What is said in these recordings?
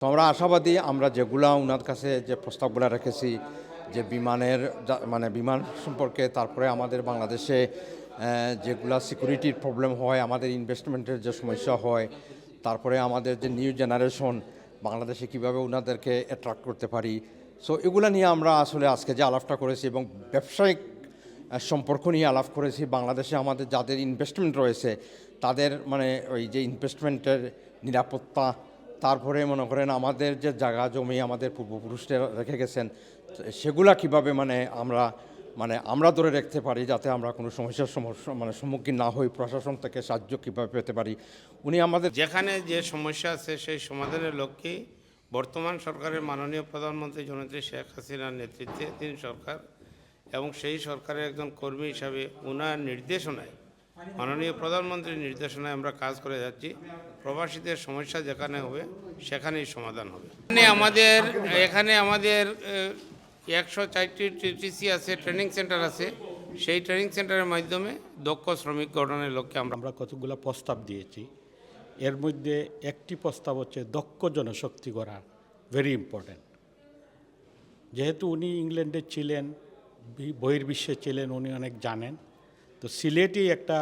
তো আমরা আশাবাদী, আমরা যেগুলা উনার কাছে যে প্রস্তাবগুলো রেখেছি, যে বিমানের মানে বিমান সম্পর্কে, তারপরে আমাদের বাংলাদেশে যেগুলা সিকিউরিটির প্রবলেম হয়, আমাদের ইনভেস্টমেন্টের যে সমস্যা হয়, তারপরে আমাদের যে নিউ জেনারেশন বাংলাদেশে কীভাবে ওনাদেরকে অ্যাট্রাক্ট করতে পারি। সো এগুলা নিয়ে আমরা আসলে আজকে যে আলাপটা করেছি এবং ব্যবসায়িক সম্পর্ক নিয়ে আলাপ করেছি। বাংলাদেশে আমাদের যাদের ইনভেস্টমেন্ট রয়েছে তাদের মানে ওই যে ইনভেস্টমেন্টের নিরাপত্তা, তারপরে মনে করেন আমাদের যে জায়গা জমি আমাদের পূর্বপুরুষরা রেখে গেছেন, সেগুলা কিভাবে আমরা ধরে রাখতে পারি যাতে আমরা কোনো সমস্যার সম্মুখীন না হই, প্রশাসন থেকে সাহায্য কীভাবে পেতে পারি। উনি আমাদের যেখানে যে সমস্যা আছে সেই সমাধানের লক্ষ্যে বর্তমান সরকারের মাননীয় প্রধানমন্ত্রী জননেত্রী শেখ হাসিনার নেতৃত্বে তিনি সরকার এবং সেই সরকারের একজন কর্মী হিসাবে ওনার নির্দেশনায়, মাননীয় প্রধানমন্ত্রীর নির্দেশনায় আমরা কাজ করে যাচ্ছি। প্রবাসীদের সমস্যা যেখানে হবে সেখানেই সমাধান হবে। এখানে আমাদের 104টি টিটিসি আছে, ট্রেনিং সেন্টার আছে। সেই ট্রেনিং সেন্টারের মাধ্যমে দক্ষ শ্রমিক গঠনের লক্ষ্যে আমরা কতগুলো প্রস্তাব দিয়েছি। এর মধ্যে একটি প্রস্তাব হচ্ছে দক্ষ জনশক্তি করা, ভেরি ইম্পর্ট্যান্ট। যেহেতু উনি ইংল্যান্ডে ছিলেন, বহির্বিশ্বে ছিলেন, উনি অনেক জানেন। তো সিলেটেই একটা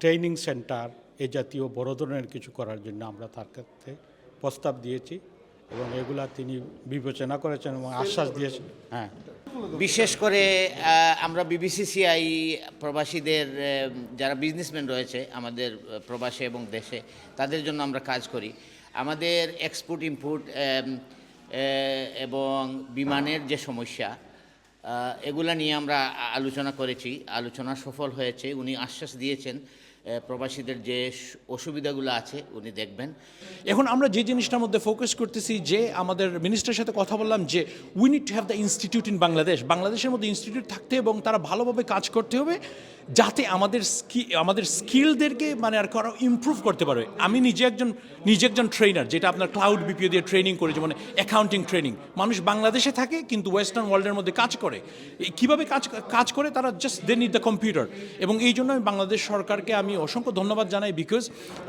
ট্রেনিং সেন্টার এ জাতীয় বড় ধরনের কিছু করার জন্য আমরা তার কাছে প্রস্তাব দিয়েছি এবং এগুলা তিনি বিবেচনা করেছেন এবং আশ্বাস দিয়েছেন। হ্যাঁ, বিশেষ করে আমরা বিবিসিসিআই প্রবাসীদের যারা বিজনেসম্যান রয়েছে আমাদের প্রবাসে এবং দেশে, তাদের জন্য আমরা কাজ করি। আমাদের এক্সপোর্ট ইম্পোর্ট এবং বিমানের যে সমস্যা, এগুলা নিয়ে আমরা আলোচনা করেছি। আলোচনা সফল হয়েছে। উনি আশ্বাস দিয়েছেন প্রবাসীদের যে অসুবিধাগুলো আছে উনি দেখবেন। এখন আমরা যে জিনিসটার মধ্যে ফোকাস করতেছি, যে আমাদের মিনিস্টারের সাথে কথা বললাম যে we need to have the institute in বাংলাদেশের মধ্যে ইনস্টিটিউট থাকতে এবং তারা ভালোভাবে কাজ করতে হবে যাতে আমাদের স্কিলদেরকে মানে আর কারো ইমপ্রুভ করতে পারবে। আমি নিজে একজন ট্রেনার, যেটা আপনার ক্লাউড বিপিও দিয়ে ট্রেনিং করেছে, মানে অ্যাকাউন্টিং ট্রেনিং। মানুষ বাংলাদেশে থাকে কিন্তু ওয়েস্টার্ন ওয়ার্ল্ডের মধ্যে কাজ করে। কীভাবে কাজ করে তারা just they need the computer. এবং এই জন্য আমি বাংলাদেশ সরকারকে আমি অসংখ্য ধন্যবাদ জানাই, because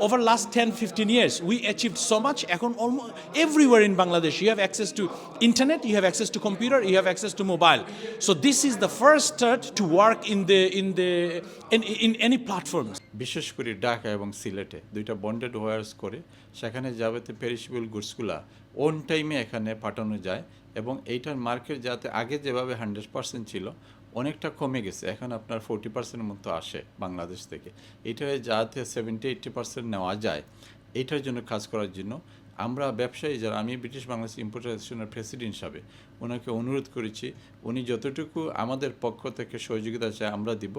over last 10-15 years we achieved so much. এখন almost everywhere in Bangladesh you have access to internet, you have access to computer, you have access to mobile. So this is the first start to work in any platforms. বিশেষ করে ঢাকা এবং সিলেটে দুইটা bonded ওয়ার্স করে সেখানে যাবতীয় perishable গুডসগুলা on টাইমে এখানে পাঠানো যায় এবং এইটার মার্কেট যাতে আগে যেভাবে 100% ছিল অনেকটা কমে গেছে। এখন আপনার 40% মতো আসে বাংলাদেশ থেকে। এটা যাতে 70-80% নেওয়া যায়, এইটার জন্য কাজ করার জন্য আমরা ব্যবসায়ী যারা, আমি ব্রিটিশ বাংলাদেশ ইম্পোর্টার অ্যাসোসিয়েশনের প্রেসিডেন্ট হিসাবে ওনাকে অনুরোধ করেছি, উনি যতটুকু আমাদের পক্ষ থেকে সহযোগিতা চায় আমরা দিব।